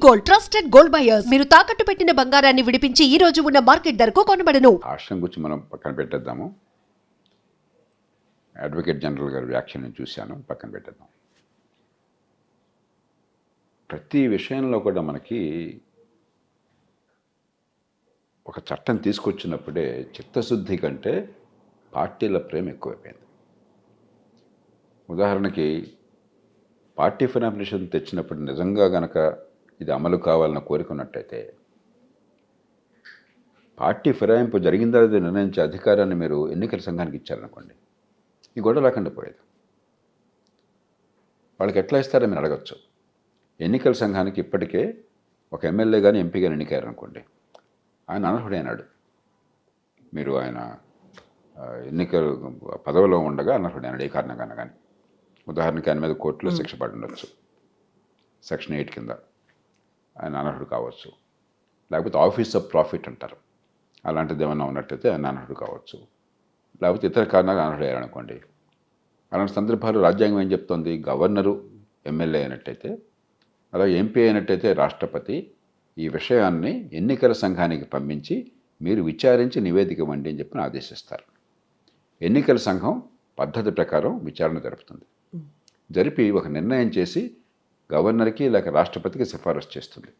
Gold, trusted gold buyers. మీరు తాకట్టు పెట్టిన బంగారాన్ని విడిపించి ఈ రోజు ఉన్న మార్కెట్ ధరకు కొనబడను. ఆశ్రమం గురించి మనం పక్కన పెట్టేద్దాము. అడ్వకేట్ జనరల్ గారి వ్యాఖ్యలను చూశాను, పక్కన పెట్టేద్దాం. ప్రతి విషయంలో కూడా మనకి ఒక చట్టం తీసుకొచ్చినప్పుడే చిత్తశుద్ధి కంటే పార్టీల ప్రేమ ఎక్కువైపోయింది. ఉదాహరణకి పార్టీ ఫినామినేషన్ తెచ్చినప్పుడు నిజంగా గనక ఇది అమలు కావాలన్న కోరిక ఉన్నట్టయితే పార్టీ ఫిరాయింపు జరిగిందా లేదా నిర్ణయించే అధికారాన్ని మీరు ఎన్నికల సంఘానికి ఇచ్చారనుకోండి, ఈ గొడవ లేకుండా పోయేది. వాళ్ళకి ఎట్లా ఇస్తారో మీరు అడగచ్చు. ఎన్నికల సంఘానికి ఇప్పటికే ఒక ఎమ్మెల్యే కానీ ఎంపీ కానీ ఎన్నికారనుకోండి, ఆయన అనర్హుడైనాడు. మీరు ఆయన ఎన్నికల పదవిలో ఉండగా అనర్హుడైనాడు ఏ కారణంగా కానీ. ఉదాహరణకి ఆయన మీద కోర్టులో శిక్ష పడి ఉండొచ్చు, సెక్షన్ 8 కింద ఆయన అనర్హుడు కావచ్చు. లేకపోతే ఆఫీస్ ఆఫ్ ప్రాఫిట్ అంటారు, అలాంటిది ఏమన్నా ఉన్నట్టయితే ఆయన అనర్హుడు కావచ్చు. లేకపోతే ఇతర కారణాలు అనర్హుడయ్యారు అనుకోండి. అలాంటి సందర్భాలు రాజ్యాంగం ఏం చెప్తోంది? గవర్నరు ఎమ్మెల్యే అయినట్టయితే, అలాగే ఎంపీ అయినట్టయితే రాష్ట్రపతి ఈ విషయాన్ని ఎన్నికల సంఘానికి పంపించి మీరు విచారించి నివేదిక ఇవ్వండి అని చెప్పి ఆదేశిస్తారు. ఎన్నికల సంఘం పద్ధతి ప్రకారం విచారణ జరుపుతుంది. జరిపి ఒక నిర్ణయం చేసి గవర్నర్కి లేక రాష్ట్రపతికి సిఫారసు చేస్తుంది.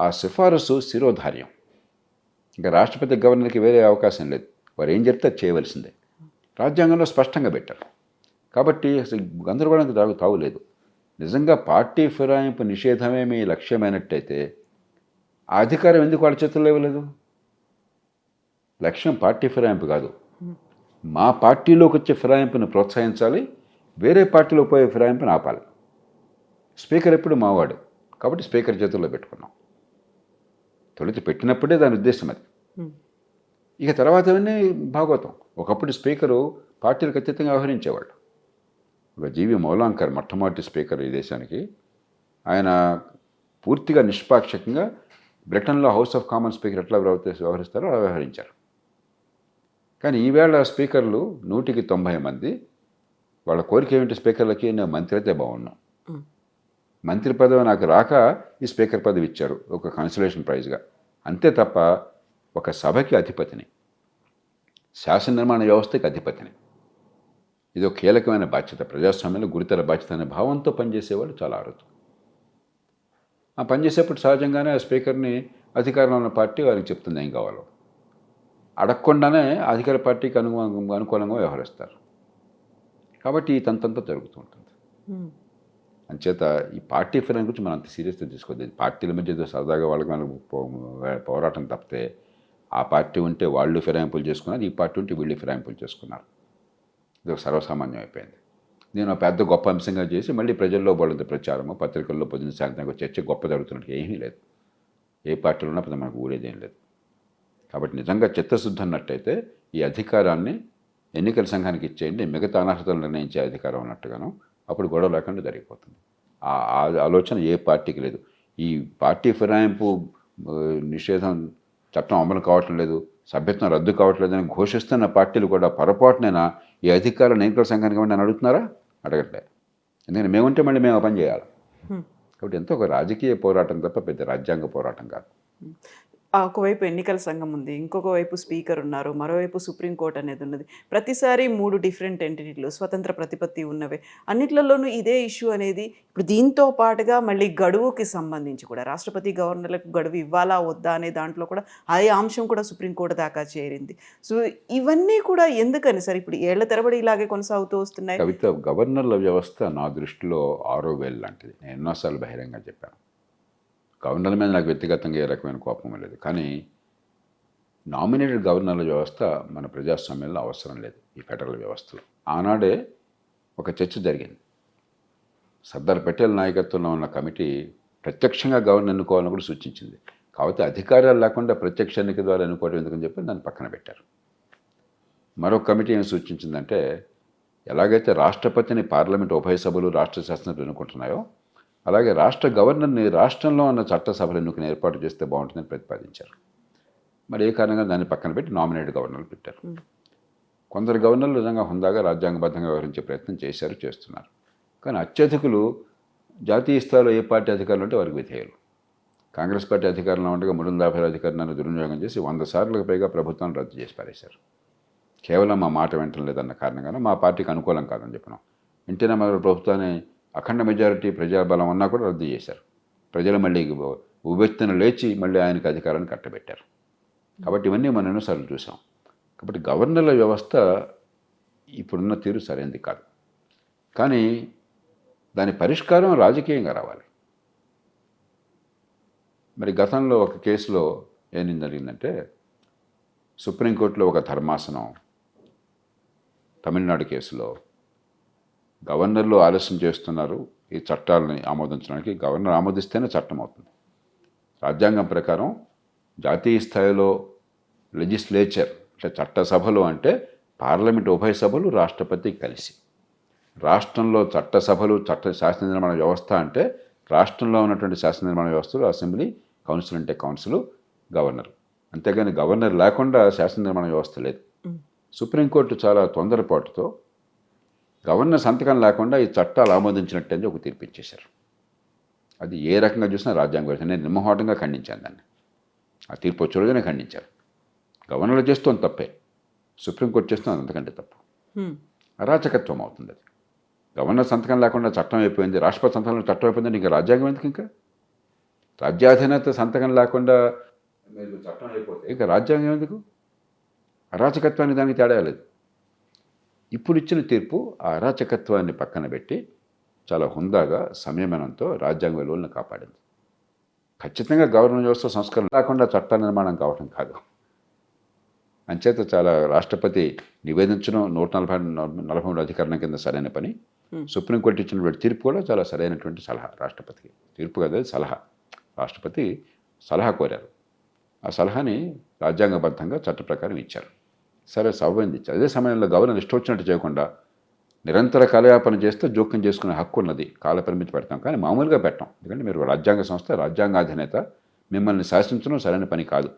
ఆ సిఫారసు శిరోధార్యం. ఇంకా రాష్ట్రపతి గవర్నర్కి వేరే అవకాశం లేదు, వారు ఏం చెప్తే చేయవలసిందే. రాజ్యాంగంలో స్పష్టంగా పెట్టారు. కాబట్టి అసలు గందరగోళానికి తావులేదు. నిజంగా పార్టీ ఫిరాయింపు నిషేధమే మీ లక్ష్యమైనట్టయితే ఆ అధికారం ఎందుకు వాళ్ళ చేతుల్లో ఇవ్వలేదు? లక్ష్యం పార్టీ ఫిరాయింపు కాదు, మా పార్టీలోకి వచ్చే ఫిరాయింపును ప్రోత్సహించాలి, వేరే పార్టీలో పోయే ఫిరాయింపును ఆపాలి. స్పీకర్ ఎప్పుడు మావాడు కాబట్టి స్పీకర్ చేతుల్లో పెట్టుకున్నాం. తొలిత పెట్టినప్పుడే దాని ఉద్దేశం అది. ఇక తర్వాత అవన్నీ భాగవతం. ఒకప్పుడు స్పీకరు పార్టీలకు అతీతంగా వ్యవహరించేవాళ్ళు. ఒక జీవి మౌలాంకర్ మొట్టమొదటి స్పీకర్ ఈ దేశానికి. ఆయన పూర్తిగా నిష్పాక్షికంగా బ్రిటన్లో హౌస్ ఆఫ్ కామన్ స్పీకర్ ఎట్లా వ్యవహరిస్తారో అలా వ్యవహరించారు. కానీ ఈవేళ స్పీకర్లు 190 మంది. వాళ్ళ కోరిక ఏమిటి? స్పీకర్లకి నేను మంత్రి అయితే బాగున్నాను, మంత్రి పదవి నాకు రాక ఈ స్పీకర్ పదవి ఇచ్చారు ఒక కన్సలేషన్ ప్రైజ్గా, అంతే తప్ప ఒక సభకి అధిపతిని, శాసన నిర్మాణ వ్యవస్థకి అధిపతిని. ఇది ఒక కీలకమైన బాధ్యత, ప్రజాస్వామ్యంలో గురుతర బాధ్యత అనే భావంతో పనిచేసేవాళ్ళు చాలా అరుదు. ఆ పనిచేసేప్పుడు సహజంగానే ఆ స్పీకర్ని అధికారంలో ఉన్న పార్టీ వారికి చెప్తుంది ఏం కావాలో. అడగకుండానే అధికార పార్టీకి అనుకూలంగా వ్యవహరిస్తారు. కాబట్టి ఈ తంతంతా జరుగుతూ ఉంటుంది. అంచేత ఈ పార్టీ ఫిరాయింపు గురించి మనం అంత సీరియస్గా తీసుకోవద్దు. పార్టీల మధ్య ఏదో సరదాగా వాళ్ళకి పోరాటం తప్పితే ఆ పార్టీ ఉంటే వాళ్ళు ఫిరాయింపులు చేసుకున్నారు, ఈ పార్టీ ఉంటే వీళ్ళు ఫిరాయింపులు చేసుకున్నారు. ఇది ఒక సర్వసామాన్యం అయిపోయింది. నేను పెద్ద గొప్ప అంశంగా చేసి మళ్ళీ ప్రజల్లో వాళ్ళంత ప్రచారము, పత్రికల్లో పొద్దున్న సాయంత్రం చర్చ గొప్ప జరుగుతున్నట్టు ఏమీ లేదు. ఏ పార్టీలో ఉన్నా పెద్ద మనకు ఊరేదేం లేదు. కాబట్టి నిజంగా చిత్తశుద్ధి అన్నట్టయితే ఈ అధికారాన్ని ఎన్నికల సంఘానికి ఇచ్చేయండి, మిగతా అనర్హతలు నిర్ణయించే అధికారం అన్నట్టుగాను, అప్పుడు గొడవ లేకుండా జరిగిపోతుంది. ఆ ఆలోచన ఏ పార్టీకి లేదు. ఈ పార్టీ ఫిరాయింపు నిషేధం చట్టం అమలు కావటం లేదు, సభ్యత్వం రద్దు కావట్లేదని ఘోషిస్తున్న పార్టీలు కూడా పొరపాటునైనా ఈ అధికారాన్ని ఎన్నికల సంఘానికి ఏమన్నా అడుగుతున్నారా? అడగట్లేదు. ఎందుకంటే మేముంటే మళ్ళీ మేము పని చేయాలి. కాబట్టి ఎంతో ఒక రాజకీయ పోరాటం తప్ప పెద్ద రాజ్యాంగ పోరాటం కాదు. ఒకవైపు ఎన్నికల సంఘం ఉంది, ఇంకొక వైపు స్పీకర్ ఉన్నారు, మరోవైపు సుప్రీంకోర్టు అనేది ఉన్నది. ప్రతిసారి 3 డిఫరెంట్ ఎంటిటీలు, స్వతంత్ర ప్రతిపత్తి ఉన్నవే. అన్నిట్లలోనూ ఇదే ఇష్యూ అనేది ఇప్పుడు దీంతో పాటుగా మళ్ళీ గడువుకి సంబంధించి కూడా రాష్ట్రపతి గవర్నర్లకు గడువు ఇవ్వాలా వద్దా అనే దాంట్లో కూడా అదే అంశం కూడా సుప్రీంకోర్టు దాకా చేరింది. సో ఇవన్నీ కూడా ఎందుకని సార్ ఇప్పుడు ఏళ్ల తరబడి ఇలాగే కొనసాగుతూ వస్తున్నాయి? కవిత, గవర్నర్ల వ్యవస్థ నా దృష్టిలో 6వ వేలు లాంటిది. నేను ఎన్నోసార్లు బహిరంగంగా చెప్పాను. గవర్నర్ల మీద నాకు వ్యక్తిగతంగా ఏ రకమైన కోపం లేదు. కానీ నామినేటెడ్ గవర్నర్ల వ్యవస్థ మన ప్రజాస్వామ్యంలో అవసరం లేదు. ఈ ఫెడరల్ వ్యవస్థలో ఆనాడే ఒక చర్చ జరిగింది. సర్దార్ పటేల్ నాయకత్వంలో ఉన్న కమిటీ ప్రత్యక్షంగా గవర్నర్ ఎన్నుకోవాలని కూడా సూచించింది. కాబట్టి అధికారాలు లేకుండా ప్రత్యక్ష ఎన్నిక ద్వారా ఎన్నుకోవడం ఎందుకని చెప్పి దాన్ని పక్కన పెట్టారు. మరొక కమిటీ ఏం సూచించిందంటే, ఎలాగైతే రాష్ట్రపతిని పార్లమెంట్ ఉభయ సభలు రాష్ట్ర శాసనసభలు ఎన్నుకుంటున్నాయో అలాగే రాష్ట్ర గవర్నర్ని రాష్ట్రంలో ఉన్న చట్టసభలు ఎన్నుకుని ఏర్పాటు చేస్తే బాగుంటుందని ప్రతిపాదించారు. మరి ఏ కారణంగా దాన్ని పక్కన పెట్టి నామినేటెడ్ గవర్నర్లు పెట్టారు. కొందరు గవర్నర్లు నిజంగా హుందాగా రాజ్యాంగబద్ధంగా వ్యవహరించే ప్రయత్నం చేస్తున్నారు. కానీ అత్యధికులు జాతీయ స్థాయిలో ఏ పార్టీ అధికారులు ఉంటే వారికి విధేయులు. కాంగ్రెస్ పార్టీ అధికారంలో ఉండగా 350 అధికారాన్ని దుర్వినియోగం చేసి 100 సార్లకు పైగా ప్రభుత్వాన్ని రద్దు చేసి పారేశారు. కేవలం మా మాట వింటం లేదన్న కారణంగానే మా పార్టీకి అనుకూలం కాదని చెప్పినాం. ఎన్టీ రామారావు ప్రభుత్వాన్ని అఖండ మెజారిటీ ప్రజాబలం ఉన్నా కూడా రద్దు చేశారు. ప్రజలు మళ్ళీ ఉవ్వెత్తున లేచి మళ్ళీ ఆయనకు అధికారాన్ని కట్టబెట్టారు. కాబట్టి ఇవన్నీ మనం ఎన్నోసార్లు చూసాం. కాబట్టి గవర్నర్ల వ్యవస్థ ఇప్పుడున్న తీరు సరైనది కాదు. కానీ దాని పరిష్కారం రాజకీయంగా రావాలి. మరి గతంలో ఒక కేసులో ఏం జరిగిందంటే, సుప్రీంకోర్టులో ఒక ధర్మాసనం తమిళనాడు కేసులో గవర్నర్లు ఆలస్యం చేస్తున్నారు ఈ చట్టాలని ఆమోదించడానికి, గవర్నర్ ఆమోదిస్తేనే చట్టం అవుతుంది. రాజ్యాంగం ప్రకారం జాతీయ స్థాయిలో లెజిస్లేచర్ అంటే చట్టసభలు అంటే పార్లమెంట్ ఉభయ సభలు రాష్ట్రపతి కలిసి, రాష్ట్రంలో చట్టసభలు శాసన నిర్మాణ వ్యవస్థ అంటే రాష్ట్రంలో ఉన్నటువంటి శాసన నిర్మాణ వ్యవస్థలు అసెంబ్లీ, కౌన్సిల్ అంటే కౌన్సిల్, గవర్నర్. అంతేగాని గవర్నర్ లేకుండా శాసన నిర్మాణ వ్యవస్థ లేదు. సుప్రీంకోర్టు చాలా తొందరపాటుతో గవర్నర్ సంతకం లేకుండా ఈ చట్టాలు ఆమోదించినట్టు ఒక తీర్పు ఇచ్చేశారు. అది ఏ రకంగా చూసినా రాజ్యాంగ విరుద్ధం. నేను నిర్మోహటంగా ఖండించాను దాన్ని. ఆ తీర్పు వచ్చే రోజునే ఖండించారు. గవర్నర్లు చేస్తోంది తప్పే, సుప్రీంకోర్టు చేస్తుంది అంతకంటే తప్పు. అరాచకత్వం అవుతుంది అది. గవర్నర్ సంతకం లేకుండా చట్టం అయిపోయింది, రాష్ట్రపతి సంతకంలో చట్టం అయిపోయింది, ఇంకా రాజ్యాంగం ఎందుకు? ఇంకా రాజ్యాధినేత సంతకం లేకుండా మీరు చట్టం అయిపోతే ఇంకా రాజ్యాంగం ఎందుకు? అరాచకత్వానికి దానికి తేడా లేదు. ఇప్పుడు ఇచ్చిన తీర్పు ఆ అరాచకత్వాన్ని పక్కన పెట్టి చాలా హుందాగా సంయమనంతో రాజ్యాంగ విలువలను కాపాడింది. ఖచ్చితంగా గవర్నర్ వ్యవస్థ సంస్కరణ లేకుండా చట్ట నిర్మాణం కావడం కాదు. అంచేత చాలా రాష్ట్రపతి నివేదించడం 143 అధికారం కింద సరైన పని. సుప్రీంకోర్టు ఇచ్చినటువంటి తీర్పు కూడా చాలా సరైనటువంటి సలహా రాష్ట్రపతికి. తీర్పు కదా, సలహా. రాష్ట్రపతి సలహా కోరారు. ఆ సలహాని రాజ్యాంగబద్ధంగా చట్ట ప్రకారం ఇచ్చారు. సరే, సవ్యంది ఇచ్చారు. అదే సమయంలో గవర్నర్ ఇష్టం వచ్చినట్టు చేయకుండా నిరంతర కాలయాపన చేస్తే జోక్యం చేసుకునే హక్కు ఉన్నది, కాలపరిమితి పెడతాం, కానీ మామూలుగా పెట్టాం. ఎందుకంటే మీరు రాజ్యాంగ సంస్థ, రాజ్యాంగాధినేత, మిమ్మల్ని శాసించడం సరైన పని కాదు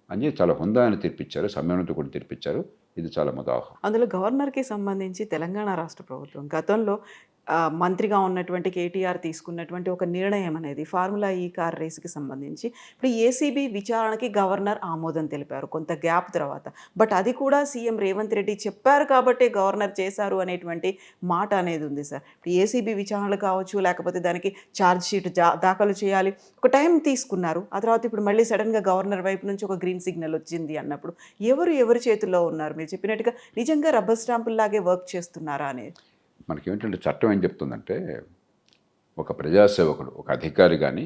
అని చాలా హుందా అని తీర్పిచ్చారు, సంయమనంతో కూడా తీర్పిచ్చారు. ఇది చాలా ముదాహం. అందులో గవర్నర్కి సంబంధించి తెలంగాణ రాష్ట్ర ప్రభుత్వం గతంలో మంత్రిగా ఉన్నటువంటి కేటీఆర్ తీసుకున్నటువంటి ఒక నిర్ణయం అనేది ఫార్ములా ఈ కార్ రేసుకి సంబంధించి ఇప్పుడు ఏసీబీ విచారణకి గవర్నర్ ఆమోదం తెలిపారు కొంత గ్యాప్ తర్వాత. బట్ అది కూడా సీఎం రేవంత్ రెడ్డి చెప్పారు కాబట్టి గవర్నర్ చేశారు అనేటువంటి మాట అనేది ఉంది సార్. ఇప్పుడు ఏసీబీ విచారణలు కావచ్చు, లేకపోతే దానికి ఛార్జ్ షీట్ దాఖలు చేయాలి, ఒక టైం తీసుకున్నారు. ఆ తర్వాత ఇప్పుడు మళ్ళీ సడన్గా గవర్నర్ వైపు నుంచి ఒక గ్రీన్ సిగ్నల్ వచ్చింది అన్నప్పుడు ఎవరి చేతుల్లో ఉన్నారు? మీరు చెప్పినట్టుగా నిజంగా రబ్బర్ స్టాంపుల్లాగే వర్క్ చేస్తున్నారా అనేది మనకేంటంటే చట్టం ఏం చెప్తుందంటే, ఒక ప్రజాసేవకుడు, ఒక అధికారి కానీ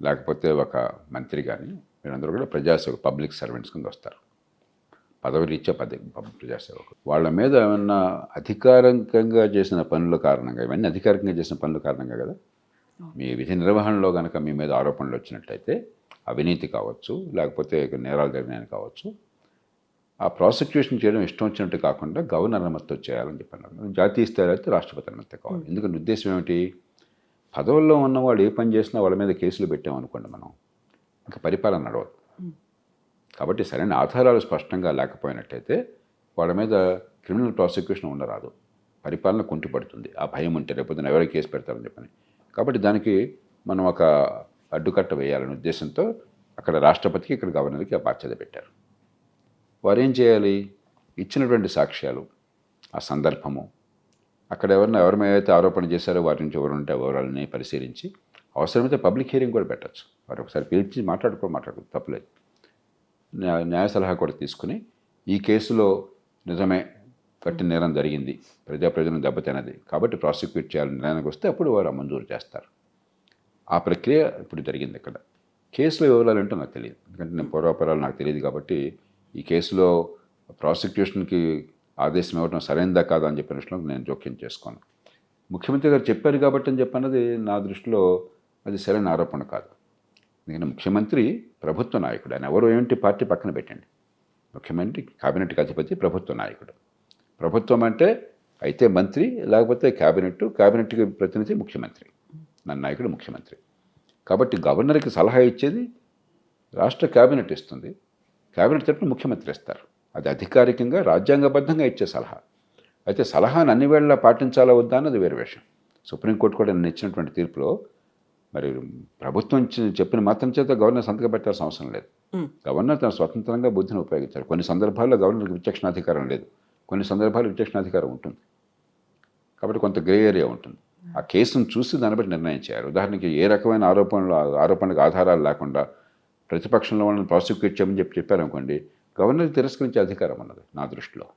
లేకపోతే ఒక మంత్రి కానీ, వీళ్ళందరూ కూడా ప్రజాసేవకు పబ్లిక్ సర్వెంట్స్ కింద వస్తారు. పదవి రీత్యా ప్రజాసేవకుడు. వాళ్ళ మీద ఏమన్నా అధికారికంగా చేసిన పనుల కారణంగా, ఇవన్నీ అధికారికంగా చేసిన పనుల కారణంగా కదా, మీ విధి నిర్వహణలో కనుక మీ మీద ఆరోపణలు వచ్చినట్లయితే, అవినీతి కావచ్చు, లేకపోతే నేరాలు జరిగినాయని కావచ్చు, ఆ ప్రాసిక్యూషన్ చేయడం ఇష్టం వచ్చినట్టు కాకుండా గవర్నర్ అనుమతితో చేయాలని చెప్పన్నారు. జాతీయ స్థాయిలో అయితే రాష్ట్రపతి అనుమతి కావాలి. ఎందుకంటే ఉద్దేశం ఏమిటి? పదవుల్లో ఉన్నవాళ్ళు ఏ పని చేసినా వాళ్ళ మీద కేసులు పెట్టామనుకోండి, మనం ఇంకా పరిపాలన నడవదు. కాబట్టి సరైన ఆధారాలు స్పష్టంగా లేకపోయినట్టయితే వాళ్ళ మీద క్రిమినల్ ప్రాసిక్యూషన్ ఉండరాదు, పరిపాలన కుంటిపడుతుంది. ఆ భయం ఉంటే రేపు ఎవరికి కేసు పెడతారని చెప్పని. కాబట్టి దానికి మనం ఒక అడ్డుకట్ట వేయాలనే ఉద్దేశంతో అక్కడ రాష్ట్రపతికి, ఇక్కడ గవర్నర్కి ఆ బాధ్యత పెట్టారు. వారు ఏం చేయాలి? ఇచ్చినటువంటి సాక్ష్యాలు, ఆ సందర్భము, అక్కడ ఎవరి మీద అయితే ఆరోపణ చేశారో వారి నుంచి ఎవరు ఉంటే వివరాలని పరిశీలించి అవసరమైతే పబ్లిక్ హియరింగ్ కూడా పెట్టచ్చు. వారు ఒకసారి పిలిచి మాట్లాడుకో తప్పలేదు. న్యాయ సలహా కూడా తీసుకుని ఈ కేసులో నిజమే కట్టిన నేరం జరిగింది, ప్రజలను దెబ్బతినది కాబట్టి ప్రాసిక్యూట్ చేయాలని నిర్ణయానికి వస్తే అప్పుడు వారు మంజూరు చేస్తారు. ఆ ప్రక్రియ ఇప్పుడు జరిగింది. ఇక్కడ కేసులో వివరాలు ఏంటో నాకు తెలియదు, ఎందుకంటే నేను పూర్వాపరాలు నాకు తెలియదు. కాబట్టి ఈ కేసులో ప్రాసిక్యూషన్కి ఆదేశం ఇవ్వడం సరైనదా కాదా అని చెప్పిన విషయంలో నేను జోక్యం చేసుకోను. ముఖ్యమంత్రి గారు చెప్పారు కాబట్టి అని చెప్పన్నది నా దృష్టిలో అది సరైన ఆరోపణ కాదు. ఎందుకంటే ముఖ్యమంత్రి ప్రభుత్వ నాయకుడు, ఆయన ఎవరు ఏంటి పార్టీ పక్కన పెట్టండి. ముఖ్యమంత్రి క్యాబినెట్కి అధిపతి, ప్రభుత్వ నాయకుడు. ప్రభుత్వం అంటే అయితే మంత్రి, లేకపోతే క్యాబినెట్కి ప్రతినిధి ముఖ్యమంత్రి, నా నాయకుడు ముఖ్యమంత్రి. కాబట్టి గవర్నర్కి సలహా ఇచ్చేది రాష్ట్ర క్యాబినెట్ ఇస్తుంది, క్యాబినెట్ తరపున ముఖ్యమంత్రి ఇస్తారు. అది అధికారికంగా రాజ్యాంగబద్ధంగా ఇచ్చే సలహా. అయితే సలహాను అన్ని వేళలా పాటించాలా వద్దా అన్నది వేరే విషయం. సుప్రీంకోర్టు కూడా నిన్న ఇచ్చినటువంటి తీర్పులో మరి ప్రభుత్వం చెప్పిన మాత్రం చేత గవర్నర్ సంతకం పెట్టాల్సిన అవసరం లేదు. గవర్నర్ తన స్వతంత్రంగా బుద్ధిని ఉపయోగించారు. కొన్ని సందర్భాల్లో గవర్నర్కి విచక్షణాధికారం లేదు, కొన్ని సందర్భాల్లో విచక్షణాధికారం ఉంటుంది. కాబట్టి కొంత గ్రే ఏరియా ఉంటుంది. ఆ కేసును చూసి దాన్ని బట్టి నిర్ణయం చేయాలి. ఉదాహరణకి ఏ రకమైన ఆరోపణలకు ఆధారాలు లేకుండా ప్రతిపక్షంలో వాళ్ళని ప్రాసిక్యూట్ చేయమని చెప్పారనుకోండి, గవర్నర్కి తిరస్కరించే అధికారం ఉన్నది నా దృష్టిలో.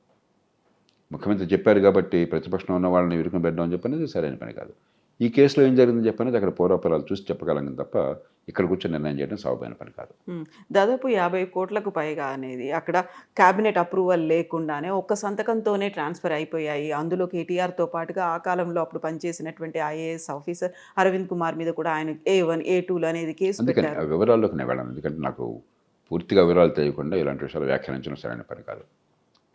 ముఖ్యమంత్రి చెప్పారు కాబట్టి ప్రతిపక్షంలో ఉన్న వాళ్ళని ఇరుకుని పెట్టడం అని చెప్పనేది సరైన పని కాదు. ఈ కేసులో ఏం జరిగిందని చెప్పనేది అక్కడ పూర్వాపరాలు చూసి చెప్పగలం తప్ప ఇక్కడ కూర్చొని నిర్ణయం చేయడం సౌబైన పని కాదు. దాదాపు 50 కోట్లకు పైగా అనేది అక్కడ క్యాబినెట్ అప్రూవల్ లేకుండానే ఒక్క సంతకంతోనే ట్రాన్స్ఫర్ అయిపోయాయి. అందులో కేటీఆర్తో పాటుగా ఆ కాలంలో అప్పుడు పనిచేసినటువంటి ఐఏఎస్ ఆఫీసర్ అరవింద్ కుమార్ మీద కూడా ఆయన A1, A2 అనేది కేసు అందుకని పెట్టారు. ఆ వివరాల్లోకి నేను వెళ్ళాను, ఎందుకంటే నాకు పూర్తిగా వివరాలు తెలియకుండా ఇలాంటి విషయాలు వ్యాఖ్యానించడం సరైన పని కాదు.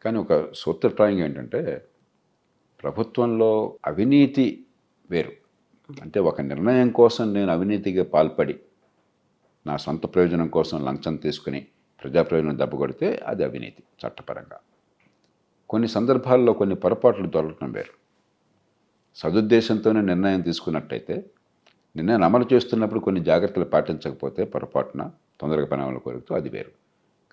కానీ ఒక సూత్రప్రాయంగా ఏంటంటే, ప్రభుత్వంలో అవినీతి వేరు. అంటే ఒక నిర్ణయం కోసం నేను అవినీతిగా పాల్పడి నా సొంత ప్రయోజనం కోసం లంచం తీసుకుని ప్రజా ప్రయోజనం దెబ్బకొడితే అది అవినీతి చట్టపరంగా. కొన్ని సందర్భాల్లో కొన్ని పొరపాట్లు దొరకడం వేరు. సదుద్దేశంతోనే నిర్ణయం తీసుకున్నట్టయితే నిర్ణయం అమలు చేస్తున్నప్పుడు కొన్ని జాగ్రత్తలు పాటించకపోతే పొరపాటున తొందరగా పని అమలు కోరుతూ అది వేరు.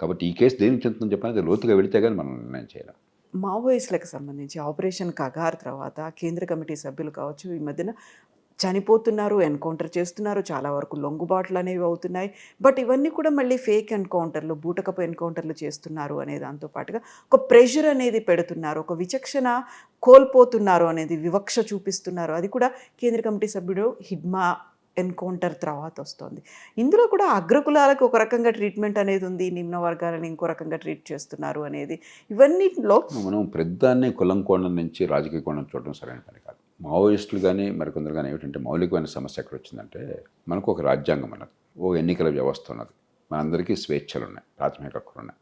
కాబట్టి ఈ కేసు దేనికి చెందుతుందని చెప్పినది లోతుగా వెళితే కానీ మనం నిర్ణయం చేయాలి. మావోయిస్టులకు సంబంధించి ఆపరేషన్ కగార్ తర్వాత కేంద్ర కమిటీ సభ్యులు కావచ్చు ఈ మధ్యన చనిపోతున్నారు, ఎన్కౌంటర్ చేస్తున్నారు, చాలా వరకు లొంగుబాట్లు అనేవి అవుతున్నాయి. బట్ ఇవన్నీ కూడా మళ్ళీ ఫేక్ ఎన్కౌంటర్లు, బూటకపు ఎన్కౌంటర్లు చేస్తున్నారు అనే దాంతో పాటుగా ఒక ప్రెషర్ అనేది పెడుతున్నారు, ఒక విచక్షణ కోల్పోతున్నారు అనేది వివక్ష చూపిస్తున్నారు. అది కూడా కేంద్ర కమిటీ సభ్యుడు హిడ్మా ఎన్కౌంటర్ తర్వాత వస్తుంది. ఇందులో కూడా అగ్రకులాలకు ఒక రకంగా ట్రీట్మెంట్ అనేది ఉంది, నిమ్న వర్గాలను ఇంకో రకంగా ట్రీట్ చేస్తున్నారు అనేది. ఇవన్నిలో మనం ప్రధాన్ని కులం కోణం నుంచి రాజకీయ కోణం చూడడం సరైన పని కాదు. మావోయిస్టులు కానీ మరికొందరు కానీ ఏమిటంటే, మౌలికమైన సమస్య ఎక్కడ వచ్చిందంటే, మనకు ఒక రాజ్యాంగం ఉన్నది, ఓ ఎన్నికల వ్యవస్థ ఉన్నది, మనందరికీ స్వేచ్ఛలు ఉన్నాయి, ప్రాథమిక హక్కులు ఉన్నాయి.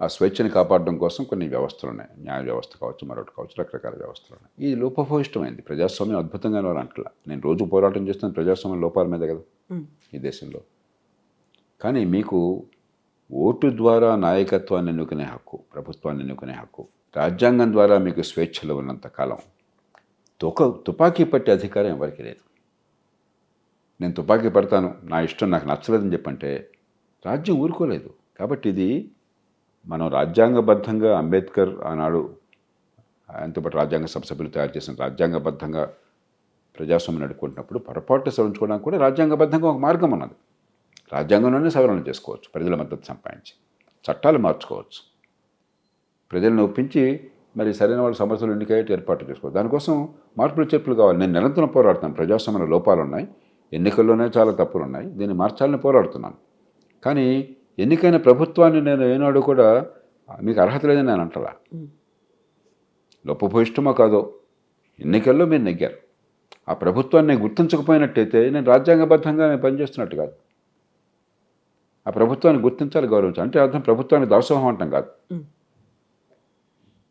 ఆ స్వేచ్ఛని కాపాడడం కోసం కొన్ని వ్యవస్థలు ఉన్నాయి, న్యాయ వ్యవస్థ కావచ్చు, మరొకటి కావచ్చు, రకరకాల వ్యవస్థలు ఉన్నాయి. ఇది లోపభూయిష్టమైంది. ప్రజాస్వామ్యం అద్భుతంగా అంటలా. నేను రోజు పోరాటం చేస్తున్న ప్రజాస్వామ్యం లోపాల మీద కదా ఈ దేశంలో. కానీ మీకు ఓటు ద్వారా నాయకత్వాన్ని ఎన్నుకునే హక్కు, ప్రభుత్వాన్ని ఎన్నుకునే హక్కు, రాజ్యాంగం ద్వారా మీకు స్వేచ్ఛలు ఉన్నంత కాలం తుపాకీ పట్టే అధికారం ఎవరికి లేదు. నేను తుపాకీ పడతాను, నా ఇష్టం, నాకు నచ్చలేదని చెప్పంటే రాజ్యం ఊరుకోలేదు. కాబట్టి ఇది మనం రాజ్యాంగబద్ధంగా అంబేద్కర్ ఆనాడు ఆయనతో పాటు రాజ్యాంగ సభ్యులు తయారు చేసిన రాజ్యాంగబద్ధంగా ప్రజాస్వామ్యం నడుపుకుంటున్నప్పుడు పొరపాటు సవరించుకోవడానికి కూడా రాజ్యాంగబద్ధంగా ఒక మార్గం ఉన్నది. రాజ్యాంగంలోనే సవరణ చేసుకోవచ్చు, ప్రజల మద్దతు సంపాదించి చట్టాలు మార్చుకోవచ్చు, ప్రజలను ఒప్పించి మరి సరైన వాళ్ళు సమస్యలు ఎన్నికయ్యేట్టు ఏర్పాటు చేసుకోవచ్చు. దానికోసం మార్పులు చేర్పులు కావాలి. నేను నిరంతరం పోరాడుతాను. ప్రజాస్వామ్యంలో లోపాలు ఉన్నాయి, ఎన్నికల్లోనే చాలా తప్పులు ఉన్నాయి, దీన్ని మార్చాలని పోరాడుతున్నాను. కానీ ఎన్నికైన ప్రభుత్వాన్ని నేను ఏనాడు కూడా మీకు అర్హత లేదని నేను అంటలా. లోపభూయిష్టమో కాదో ఎన్నికల్లో మీరు నెగ్గారు, ఆ ప్రభుత్వాన్ని నేను గుర్తించకపోయినట్టయితే నేను రాజ్యాంగబద్ధంగా నేను పనిచేస్తున్నట్టు కాదు. ఆ ప్రభుత్వాన్ని గుర్తించాలి, గౌరవించాలి. అంటే అర్థం ప్రభుత్వాన్ని దాసోహం అంటాం కాదు.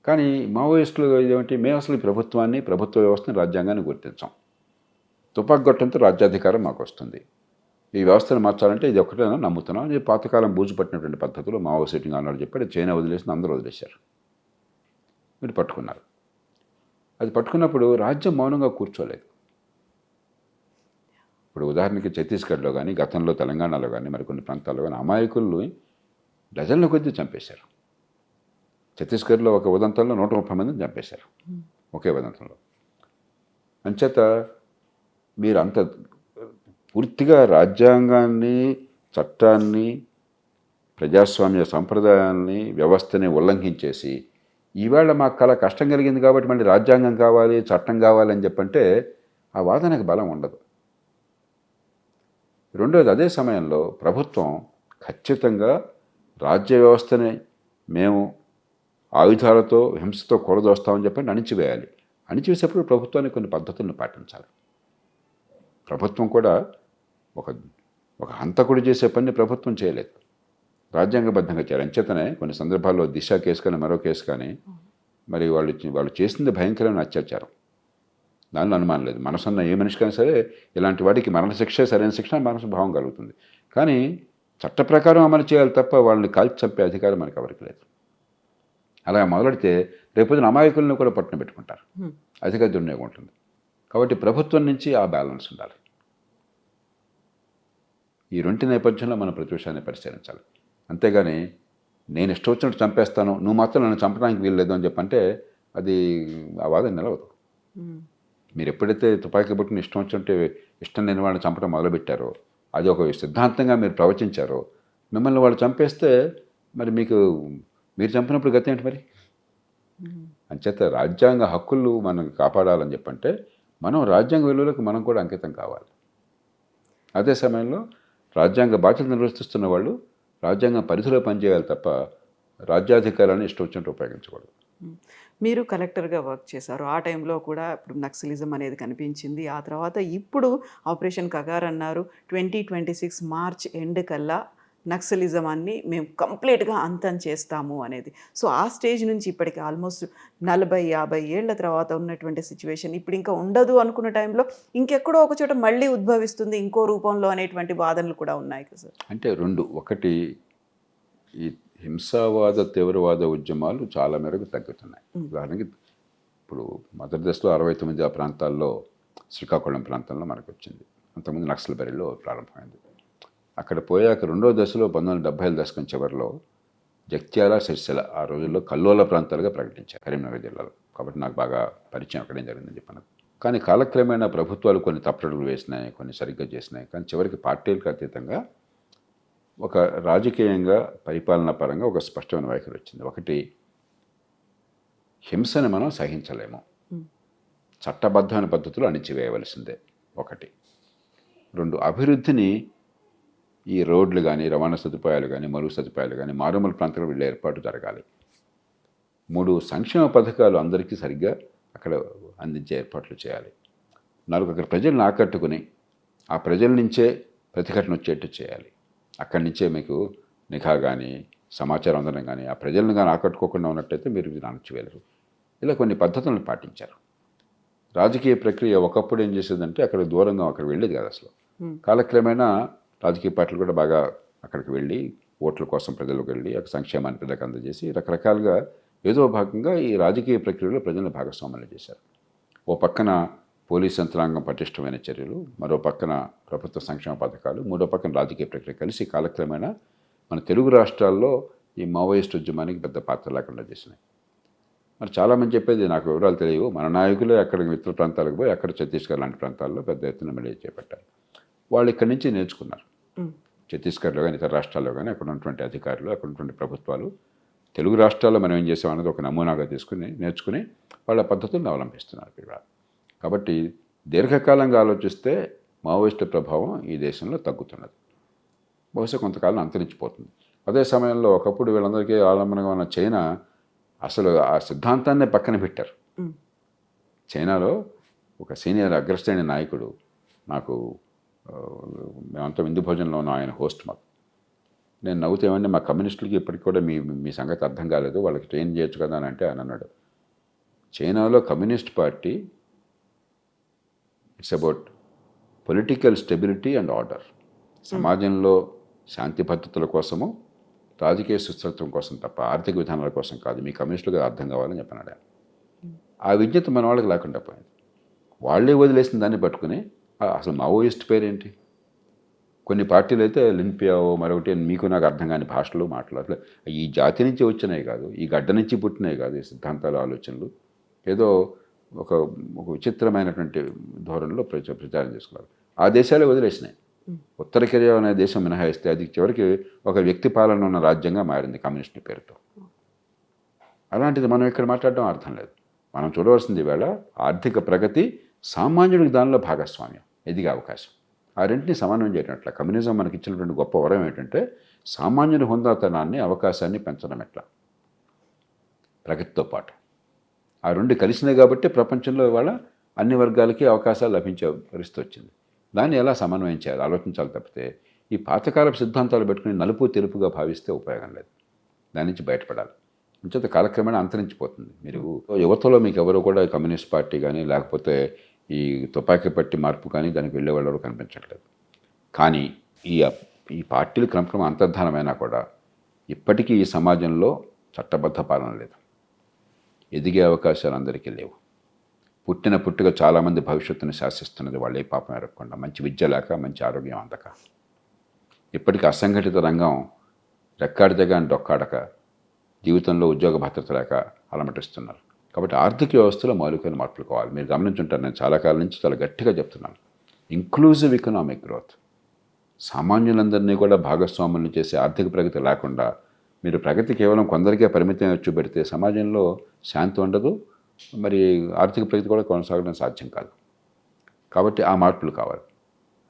కానీ మావోయిస్టులు ఏమిటి, మేము అసలు ఈ ప్రభుత్వాన్ని, ప్రభుత్వ వ్యవస్థని, రాజ్యాంగాన్ని గుర్తించాం. తుపాకు గొట్టంతో రాజ్యాధికారం మాకు వస్తుంది, ఈ వ్యవస్థను మార్చాలంటే ఇది ఒకటేనా నమ్ముతున్నాం అని పాతకాలం బూజు పట్టినటువంటి పద్ధతిలో మావో సెట్టింగ్ అన్నాడు చెప్పాడు. చైనా వదిలేసిన అందరూ వదిలేశారు, మీరు పట్టుకున్నారు. అది పట్టుకున్నప్పుడు రాజ్యం మౌనంగా కూర్చోలేదు. ఇప్పుడు ఉదాహరణకి ఛత్తీస్గఢ్లో కానీ, గతంలో తెలంగాణలో కానీ, మరికొన్ని ప్రాంతాల్లో కానీ అమాయకులను డజన్ల కొద్దీ చంపేశారు. ఛత్తీస్గఢ్లో ఒక ఉదంతంలో 130 మందిని చంపేశారు, ఒకే ఉదంతంలో. అంచేత మీరు అంత పూర్తిగా రాజ్యాంగాన్ని, చట్టాన్ని, ప్రజాస్వామ్య సంప్రదాయాల్ని, వ్యవస్థని ఉల్లంఘించేసి ఈవేళ మాకు చాలా కష్టం కలిగింది కాబట్టి మళ్ళీ రాజ్యాంగం కావాలి, చట్టం కావాలి అని చెప్పంటే ఆ వాదనకు బలం ఉండదు. రెండోది, అదే సమయంలో ప్రభుత్వం ఖచ్చితంగా రాజ్య వ్యవస్థని మేము ఆయుధాలతో, హింసతో కూలదోస్తామని చెప్పి అణిచివేయాలి. అణిచివేసేప్పుడు ప్రభుత్వానికి కొన్ని పద్ధతులను పాటించాలి. ప్రభుత్వం కూడా ఒక హంతకుడు చేసే పని ప్రభుత్వం చేయలేదు, రాజ్యాంగబద్ధంగా చేయాలి. అంచేతనే కొన్ని సందర్భాల్లో దిశ కేసు కానీ, మరో కేసు కానీ, మరి వాళ్ళు చేసింది భయంకరమైన అత్యాచారం, దానిలో అనుమానం లేదు. మనసున్న ఏ మనిషికైనా సరే ఇలాంటి వాటికి మరణశిక్ష, సరైన శిక్ష మనసు భావం కలుగుతుంది. కానీ చట్ట ప్రకారం అమలు చేయాలి తప్ప వాళ్ళని కాల్చి చంపే అధికారం మనకు ఎవరికి లేదు. అలా మొదలెడితే రేపొద్దున అమాయకులను కూడా పట్టున పెట్టుకుంటారు, అధికార దుర్వినియోగం ఉంటుంది. కాబట్టి ప్రభుత్వం నుంచి ఆ బ్యాలెన్స్ ఉండాలి. ఈ రెంటి నేపథ్యంలో మనం ప్రతిపక్షాన్ని పరిశీలించాలి. అంతేగాని నేను ఇష్టం వచ్చినట్టు చంపేస్తాను, నువ్వు మాత్రం నన్ను చంపడానికి వీల్లేదు అని చెప్పంటే అది ఆ వాదన నిలవదు. మీరు ఎప్పుడైతే తుపాకీ పట్టుకుని ఇష్టం వచ్చినట్టు ఇష్టం లేని వాళ్ళని చంపడం మొదలుపెట్టారో, అది ఒక సిద్ధాంతంగా మీరు ప్రవచించారో, మిమ్మల్ని వాళ్ళు చంపేస్తే మరి మీరు చంపినప్పుడు గతి ఏంటి మరి? అంచేత రాజ్యాంగ హక్కులు మనం కాపాడాలని చెప్పంటే మనం రాజ్యాంగ విలువలకు మనం కూడా అంకితం కావాలి. అదే సమయంలో రాజ్యాంగ బాధ్యత నిర్వర్తిస్తున్న వాళ్ళు రాజ్యాంగం పరిధిలో పనిచేయాలి తప్ప రాజ్యాధికారాన్ని ఇష్టం వచ్చినట్టు ఉపయోగించకూడదు. మీరు కలెక్టర్గా వర్క్ చేశారు. ఆ టైంలో కూడా ఇప్పుడు నక్సలిజం అనేది కనిపించింది. ఆ తర్వాత ఇప్పుడు ఆపరేషన్ కగార్ అన్నారు. 2026 మార్చ్ ఎండ్ కల్లా నక్సలిజమాన్ని మేము కంప్లీట్గా అంతం చేస్తాము అనేది. సో ఆ స్టేజ్ నుంచి ఇప్పటికి ఆల్మోస్ట్ 40-50 ఏళ్ల తర్వాత ఉన్నటువంటి సిచ్యువేషన్ ఇప్పుడు ఇంకా ఉండదు అనుకున్న టైంలో ఇంకెక్కడో ఒక చోట మళ్ళీ ఉద్భవిస్తుంది ఇంకో రూపంలో అనేటువంటి వాదనలు కూడా ఉన్నాయి కదా సార్. అంటే రెండు, ఒకటి ఈ హింసావాద తీవ్రవాద ఉద్యమాలు చాలా మేరకు తగ్గుతున్నాయి. ఉదాహరణకి ఇప్పుడు మొదటి దశలో 69 ఆ ప్రాంతాల్లో శ్రీకాకుళం ప్రాంతంలో మనకు వచ్చింది. అంతకుముందు నక్సల్బరీలో ప్రారంభమైంది. అక్కడ పోయాక రెండో దశలో 1970 దశకం చివరిలో జగిత్యాల, సిరిసిల్ల ఆ రోజుల్లో కల్లోల ప్రాంతాలుగా ప్రకటించారు కరీంనగర్ జిల్లాలో. కాబట్టి నాకు బాగా పరిచయం అక్కడేం జరిగిందని చెప్పాను. కానీ కాలక్రమేణా ప్రభుత్వాలు కొన్ని తప్పటడుగులు వేసినాయి, కొన్ని సరిగ్గా చేసినాయి. కానీ చివరికి పార్టీలకు అతీతంగా ఒక రాజకీయంగా పరిపాలనా పరంగా ఒక స్పష్టమైన వైఖరి వచ్చింది. ఒకటి, హింసని మనం సహించలేము, చట్టబద్ధమైన పద్ధతులు అణిచివేయవలసిందే ఒకటి. రెండు, అభివృద్ధిని ఈ రోడ్లు కానీ, రవాణా సదుపాయాలు కానీ, మరుగు సదుపాయాలు కానీ మారుమూల ప్రాంతాలకు వెళ్ళే ఏర్పాటు జరగాలి. మూడు, సంక్షేమ పథకాలు అందరికీ సరిగ్గా అక్కడ అందించే ఏర్పాట్లు చేయాలి. నాలుగు, అక్కడ ప్రజలను ఆకట్టుకుని ఆ ప్రజల నుంచే ప్రతిఘటన వచ్చేట్టు చేయాలి. అక్కడి నుంచే మీకు నిఘా కానీ, సమాచారం అందడం కానీ, ఆ ప్రజలను కానీ ఆకట్టుకోకుండా ఉన్నట్టయితే మీరు అణచివేయలేరు. ఇలా కొన్ని పద్ధతులను పాటించారు. రాజకీయ ప్రక్రియ ఒకప్పుడు ఏం చేసేదంటే అక్కడ దూరంగా అక్కడ వెళ్ళేది కాదు అసలు. కాలక్రమేణా రాజకీయ పార్టీలు కూడా బాగా అక్కడికి వెళ్ళి ఓట్ల కోసం ప్రజలకు వెళ్ళి అక్కడ సంక్షేమాన్ని ప్రజలకు అందజేసి రకరకాలుగా ఏదో భాగంగా ఈ రాజకీయ ప్రక్రియలో ప్రజలను భాగస్వామ్యం చేశారు. ఓ పక్కన పోలీస్ యంత్రాంగం పటిష్టమైన చర్యలు, మరో పక్కన ప్రభుత్వ సంక్షేమ పథకాలు, మూడో పక్కన రాజకీయ ప్రక్రియ కలిసి కాలక్రమేణా మన తెలుగు రాష్ట్రాల్లో ఈ మావోయిస్ట్ ఉద్యమానికి పెద్ద పాత్ర లేకుండా చేసినాయి. మరి చాలామంది చెప్పేది నాకు వివరాలు తెలియవు, మన నాయకులే అక్కడికి ఇతర ప్రాంతాలకు పోయి అక్కడ ఛత్తీస్గఢ్ లాంటి ప్రాంతాల్లో పెద్ద ఎత్తున మళ్ళీ చేపట్టారు. వాళ్ళు ఇక్కడి నుంచి నేర్చుకున్నారు. ఛత్తీస్గఢ్లో కానీ ఇతర రాష్ట్రాల్లో కానీ అక్కడ ఉన్నటువంటి అధికారులు, అక్కడ ఉన్నటువంటి ప్రభుత్వాలు తెలుగు రాష్ట్రాల్లో మనం ఏం చేసాం అన్నది ఒక నమూనాగా తీసుకుని నేర్చుకుని వాళ్ళ పద్ధతులను అవలంబిస్తున్నారు ఇక్కడ. కాబట్టి దీర్ఘకాలంగా ఆలోచిస్తే మావోయిస్టు ప్రభావం ఈ దేశంలో తగ్గుతున్నది, బహుశా కొంతకాలం అంతరించిపోతుంది. అదే సమయంలో ఒకప్పుడు వీళ్ళందరికీ ఆలంబనంగా ఉన్న చైనా అసలు ఆ సిద్ధాంతాన్ని పక్కన పెట్టారు. చైనాలో ఒక సీనియర్ అగ్రశ్రేణి నాయకుడు నాకు, మేమంతా విందు భోజనంలో ఉన్న ఆయన హోస్ట్ మాకు, నేను నవ్వుతూ ఏమంటే మా కమ్యూనిస్టులకి ఇప్పటికి కూడా మీ సంగతి అర్థం కాలేదు, వాళ్ళకి ట్రైన్ చేయొచ్చు కదా అని అంటే ఆయన అన్నాడు, చైనాలో communist party it's about political stability and order. సమాజంలో శాంతి భద్రతల కోసము, రాజకీయ సుస్థిరత్వం కోసం తప్ప ఆర్థిక విధానాల కోసం కాదు. మీ కమ్యూనిస్టులుగా అర్థం కావాలని చెప్పన్నాడు ఆయన. ఆ విజ్ఞత మన వాళ్ళకి లేకుండా పోయింది. వాళ్ళే వదిలేసిన దాన్ని పట్టుకుని అసలు మావోయిస్ట్ పేరేంటి? కొన్ని పార్టీలు అయితే లిన్పియావో మరొకటి మీకు నాకు అర్థం కాని భాషలు మాట్లాడలే. ఈ జాతి నుంచి వచ్చినాయి కాదు, ఈ గడ్డ నుంచి పుట్టినాయి కాదు ఈ సిద్ధాంతాలు, ఆలోచనలు. ఏదో ఒక విచిత్రమైనటువంటి ధోరణిలో ప్రచారం చేసుకున్నారు. ఆ దేశాలే వదిలేసినాయి. ఉత్తర కొరియా అనే దేశం మినహాయిస్తే అది చివరికి ఒక వ్యక్తి పాలన ఉన్న రాజ్యంగా మారింది కమ్యూనిస్ట్ పేరుతో. అలాంటిది మనం ఇక్కడ మాట్లాడడం అర్థం లేదు. మనం చూడవలసింది ఈవేళ ఆర్థిక ప్రగతి, సామాన్యుడికి దానిలో భాగస్వామ్యం, ఎదిగే అవకాశం. ఆ రెంటిని సమన్వయం చేయటట్ల కమ్యూనిజం మనకి ఇచ్చినటువంటి గొప్ప వరం ఏంటంటే సామాన్యుడి హుందాతనాన్ని, అవకాశాన్ని పెంచడం ఎట్లా ప్రగతితో పాటు. ఆ రెండు కలిసినాయి కాబట్టి ప్రపంచంలో ఇవాళ అన్ని వర్గాలకి అవకాశాలు లభించే పరిస్థితి వచ్చింది. దాన్ని ఎలా సమన్వయం చేయాలి ఆలోచించాలి తప్పితే ఈ పాతకాలపు సిద్ధాంతాలు పెట్టుకుని నలుపు తెలుపుగా భావిస్తే ఉపయోగం లేదు. దాని నుంచి బయటపడాలి. ఇంచేత కాలక్రమేణా అంతరించిపోతుంది. మీరు యువతలో మీకు ఎవరు కూడా కమ్యూనిస్ట్ పార్టీ కానీ లేకపోతే ఈ తుపాకీ పట్టి మార్పు కానీ దానికి వెళ్ళే వాళ్ళు కనిపించట్లేదు. కానీ ఈ పార్టీలు క్రమక్రమం అంతర్ధానమైనా కూడా ఇప్పటికీ ఈ సమాజంలో చట్టబద్ధ పాలన లేదు, ఎదిగే అవకాశాలు అందరికీ లేవు. పుట్టుక చాలామంది భవిష్యత్తును శాసిస్తున్నది వాళ్ళే పాపం ఎరగకుండా, మంచి విద్య లేక, మంచి ఆరోగ్యం అందక. ఇప్పటికీ అసంఘటిత రంగం రెక్కాడితేగా డొక్కాడక జీవితంలో ఉద్యోగ భద్రత లేక అలమటిస్తున్నారు. కాబట్టి ఆర్థిక వ్యవస్థలో మౌలికమైన మార్పులు కావాలి. మీరు గమనించుంటారు, నేను చాలా కాలం నుంచి చాలా గట్టిగా చెప్తున్నాను. ఇంక్లూజివ్ ఎకనామిక్ గ్రోత్, సామాన్యులందరినీ కూడా భాగస్వాములను చేసే ఆర్థిక ప్రగతి లేకుండా మీరు ప్రగతి కేవలం కొందరికే పరిమితం చూపెడితే సమాజంలో శాంతి ఉండదు, మరి ఆర్థిక ప్రగతి కూడా కొనసాగడం సాధ్యం కాదు. కాబట్టి ఆ మార్పులు కావాలి.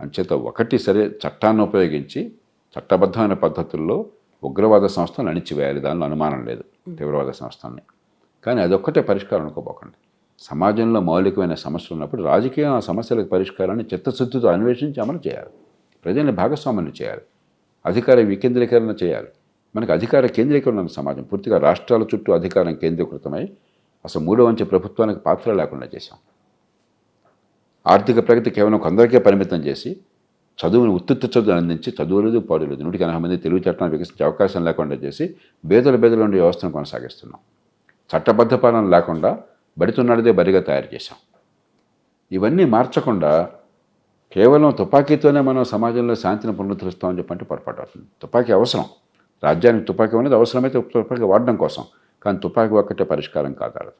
అంచేత ఒకటి సరే, చట్టాన్ని ఉపయోగించి చట్టబద్ధమైన పద్ధతుల్లో ఉగ్రవాద సంస్థలను అణిచివేయాలి, దానిలో అనుమానం లేదు, తీవ్రవాద సంస్థల్ని. కానీ అదొక్కటే పరిష్కారం అనుకోపోకండి. సమాజంలో మౌలికమైన సమస్యలు ఉన్నప్పుడు రాజకీయం ఆ సమస్యలకు పరిష్కారాన్ని చిత్తశుద్ధితో అన్వేషించి అమలు చేయాలి, ప్రజల్ని భాగస్వామ్యం చేయాలి, అధికార వికేంద్రీకరణ చేయాలి. మనకు అధికార కేంద్రీకరణ ఉన్న సమాజం, పూర్తిగా రాష్ట్రాల చుట్టూ అధికారం కేంద్రీకృతమై అసలు మూడో వంచే ప్రభుత్వానికి పాత్ర లేకుండా చేశాం. ఆర్థిక ప్రగతి కేవలం కొందరికే పరిమితం చేసి చదువును ఉత్తుత్త చదువును అందించి చదువులేదు పాడులేదు 180 మంది తెలుగు చట్టాన్ని వికసించే అవకాశం లేకుండా చేసి బేదలు ఉండే వ్యవస్థను కొనసాగిస్తున్నాం. చట్టబద్ధ పాలన లేకుండా బడితున్నాడిదే బరిగా తయారు చేశాం. ఇవన్నీ మార్చకుండా కేవలం తుపాకీతోనే మనం సమాజంలో శాంతిని పునరుద్ధరిస్తామని చెప్పంటే పొరపాటు అవుతుంది. తుపాకీ అవసరం, రాజ్యానికి తుపాకీ అనేది అవసరమైతే తుపాకీ వాడడం కోసం, కానీ తుపాకీ ఒక్కటే పరిష్కారం కాదు.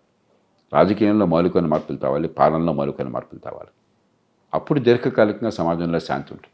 రాజకీయంలో మౌలికమైన మార్పులు తేవాలి, పాలనలో మౌలికమైన మార్పులు తేవాలి. అప్పుడు దీర్ఘకాలికంగా సమాజంలో శాంతి ఉంటుంది.